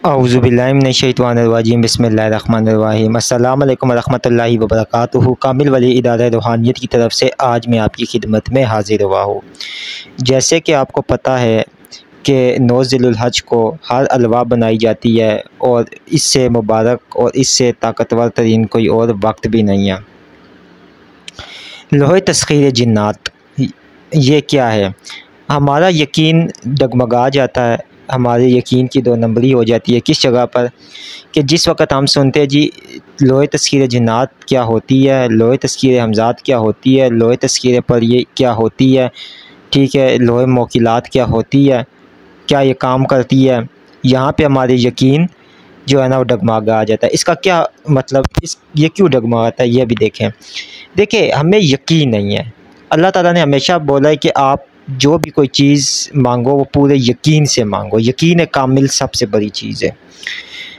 اعوذ باللہ من الشیطان الرجیم بسم اللہ الرحمن الرحیم السلام علیکم ورحمۃ اللہ وبرکاتہ۔ کامل ولی ادارہ روحانیت کی طرف سے آج میں آپ کی خدمت میں حاضر ہوا ہوں۔ جیسے کہ آپ کو پتہ ہے کہ 9 ذی الحج کو ہر الوا بنائی جاتی ہے اور اس سے مبارک اور اس سے طاقتور ترین کوئی اور وقت بھی نہیں ہے۔ لوح تسخیر جنات یہ کیا ہے؟ ہمارا یقین ڈگمگا جاتا ہے، ہمارے یقین کی 2 نمبری ہو جاتی ہے کس جگہ پر کہ جس وقت ہم سنتے ہیں جی لوح تسخیر جنات کیا ہوتی ہے، لوح تسخیر حمزات کیا ہوتی ہے، لوح تسخیر پر یہ کیا ہوتی ہے، ٹھیک ہے، لوح موکلات کیا ہوتی ہے، کیا یہ کام کرتی ہے، یہاں پہ ہمارے یقین جو ہے نا وہ ڈگمگا آ جاتا ہے۔ اس کا کیا مطلب، یہ کیوں ڈگمگاتا ہے یہ بھی دیکھیں ہمیں یقین نہیں ہے۔ اللہ تعالیٰ نے ہمیشہ بولا ہے کہ آپ جو بھی کوئی چیز مانگو وہ پورے یقین سے مانگو، یقین کامل سب سے بڑی چیز ہے۔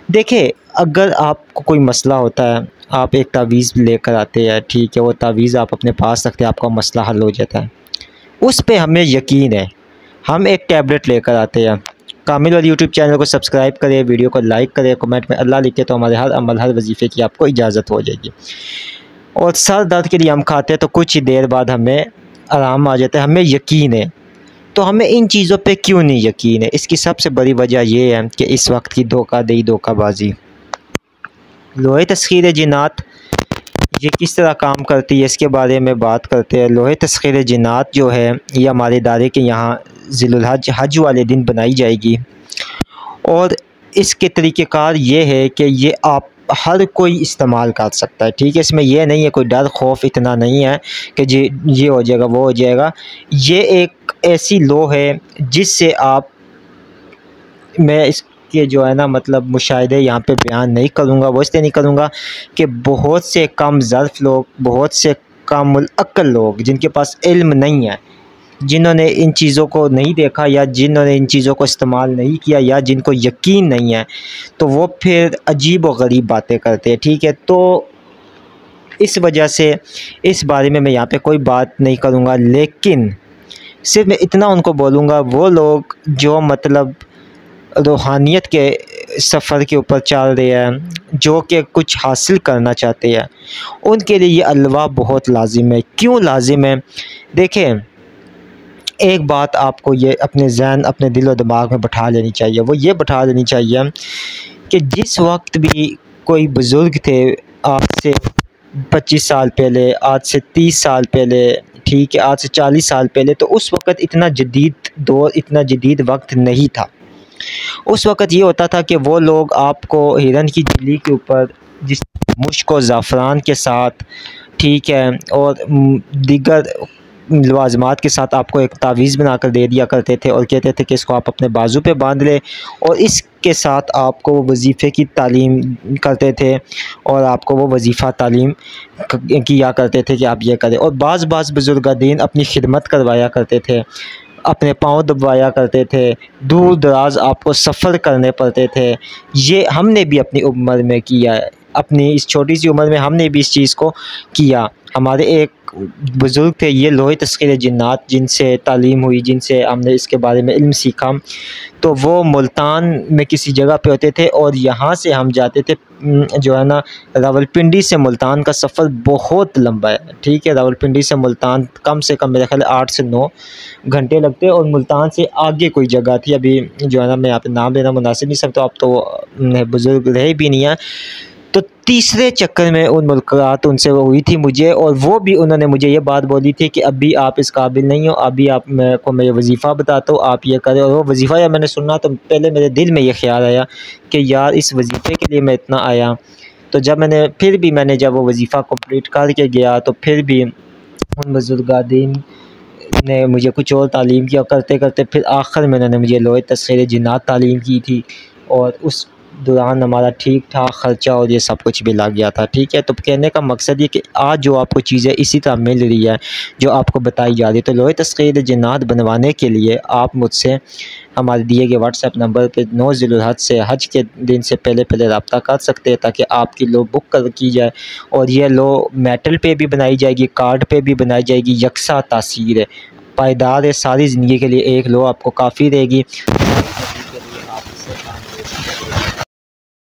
دیکھیں اگر آپ کو کوئی مسئلہ ہوتا ہے، آپ ایک تعویذ لے کر آتے ہیں، ٹھیک ہے، وہ تعویذ آپ اپنے پاس رکھتے ہیں، آپ کا مسئلہ حل ہو جاتا ہے، اس پہ ہمیں یقین ہے۔ ہم ایک ٹیبلٹ لے کر آتے ہیں، کامل اور یوٹیوب چینل کو سبسکرائب کریں، ویڈیو کو لائک کریں، کمنٹ میں اللہ لکھے تو ہمارے ہر عمل ہر وظیفے کی آپ کو اجازت ہو جائے گی۔ اور سر درد کے لیے ہم کھاتے ہیں تو کچھ ہی دیر بعد ہمیں آرام آ جاتا ہے، ہمیں یقین ہے۔ تو ہمیں ان چیزوں پہ کیوں نہیں یقین ہے؟ اس کی سب سے بڑی وجہ یہ ہے کہ اس وقت کی دھوکہ دہی، دھوکہ بازی۔ لوح تسخیر جنات یہ کس طرح کام کرتی ہے اس کے بارے میں بات کرتے ہیں۔ لوح تسخیر جنات جو ہے یہ ہمارے ادارے کے یہاں ذی الحج حج والے دن بنائی جائے گی، اور اس کے طریقہ کار یہ ہے کہ یہ آپ ہر کوئی استعمال کر سکتا ہے، ٹھیک ہے، اس میں یہ نہیں ہے، کوئی ڈر خوف اتنا نہیں ہے کہ جی یہ ہو جائے گا وہ ہو جائے گا۔ یہ ایک ایسی لوح ہے جس سے آپ، میں اس کے جو ہے نا مطلب مشاہدے یہاں پہ بیان نہیں کروں گا، وہ اس لیے نہیں کروں گا کہ بہت سے کم ظرف لوگ، بہت سے کم العقل لوگ جن کے پاس علم نہیں ہے، جنہوں نے ان چیزوں کو نہیں دیکھا یا جنہوں نے ان چیزوں کو استعمال نہیں کیا یا جن کو یقین نہیں ہے، تو وہ پھر عجیب و غریب باتیں کرتے ہیں، ٹھیک ہے۔ تو اس وجہ سے اس بارے میں یہاں پہ کوئی بات نہیں کروں گا، لیکن صرف میں اتنا ان کو بولوں گا، وہ لوگ جو مطلب روحانیت کے سفر کے اوپر چل رہے ہیں، جو کہ کچھ حاصل کرنا چاہتے ہیں، ان کے لیے یہ الوا بہت لازم ہے۔ کیوں لازم ہے؟ دیکھیں ایک بات آپ کو یہ اپنے ذہن، اپنے دل و دماغ میں بٹھا لینی چاہیے، وہ یہ بٹھا لینی چاہیے کہ جس وقت بھی کوئی بزرگ تھے آج سے 25 سال پہلے، آج سے 30 سال پہلے، ٹھیک ہے، آج سے 40 سال پہلے، تو اس وقت اتنا جدید دور، اتنا جدید وقت نہیں تھا۔ اس وقت یہ ہوتا تھا کہ وہ لوگ آپ کو ہرن کی جلی کے اوپر جس مشک و زعفران کے ساتھ، ٹھیک ہے، اور دیگر لوازمات کے ساتھ آپ کو ایک تعویذ بنا کر دے دیا کرتے تھے اور کہتے تھے کہ اس کو آپ اپنے بازو پہ باندھ لیں، اور اس کے ساتھ آپ کو وہ وظیفے کی تعلیم کرتے تھے اور آپ کو وہ وظیفہ تعلیم کیا کرتے تھے کہ آپ یہ کریں۔ اور بعض بزرگا دین اپنی خدمت کروایا کرتے تھے، اپنے پاؤں دبوایا کرتے تھے، دور دراز آپ کو سفر کرنے پڑتے تھے۔ یہ ہم نے بھی اپنی عمر میں کیا ہے، اپنی اس چھوٹی سی عمر میں ہم نے بھی اس چیز کو کیا۔ ہمارے ایک بزرگ تھے یہ لوح تسخیر جنات، جن سے تعلیم ہوئی، جن سے ہم نے اس کے بارے میں علم سیکھا، تو وہ ملتان میں کسی جگہ پہ ہوتے تھے اور یہاں سے ہم جاتے تھے، جو ہے نا راولپنڈی سے ملتان کا سفر بہت لمبا ہے، ٹھیک ہے، راولپنڈی سے ملتان کم سے کم میرے خیال 8 سے 9 گھنٹے لگتے، اور ملتان سے آگے کوئی جگہ تھی، ابھی جو ہے نا میں یہاں پہ نام لینا مناسب نہیں سکتا، اب تو بزرگ رہے بھی نہیں ہیں۔ تو تیسرے چکر میں ان ملاقات ان سے وہ ہوئی تھی مجھے، اور وہ بھی انہوں نے مجھے یہ بات بولی تھی کہ ابھی آپ اس قابل نہیں ہو، ابھی آپ میں یہ وظیفہ بتاتا ہوں، آپ یہ کریں۔ اور وہ وظیفہ یا میں نے سننا تو پہلے میرے دل میں یہ خیال آیا کہ یار اس وظیفے کے لیے میں اتنا آیا، تو جب میں نے جب وہ وظیفہ کمپلیٹ کر کے گیا تو پھر بھی ان بزرگا دین نے مجھے کچھ اور تعلیم کیا، کرتے کرتے پھر آخر میں انہوں نے مجھے لوح تسخیر جنات تعلیم کی تھی، اور اس دوران ہمارا ٹھیک ٹھاک خرچہ اور یہ سب کچھ بھی لگ گیا تھا، ٹھیک ہے۔ تو کہنے کا مقصد یہ کہ آج جو آپ کو چیزیں اسی طرح مل رہی ہے جو آپ کو بتائی جا رہی ہے، تو لوح تسخیر جنات بنوانے کے لیے آپ مجھ سے ہمارے دیے گئے واٹس ایپ نمبر پہ 9 ذی الحج سے حج کے دن سے پہلے رابطہ کر سکتے ہیں، تاکہ آپ کی لو بک کی جائے، اور یہ لو میٹل پہ بھی بنائی جائے گی، کارڈ پہ بھی بنائی جائے گی، یکساں تاثیر ہے، پائیدار ہے، ساری زندگی کے لیے ایک لو آپ کو کافی رہے گی۔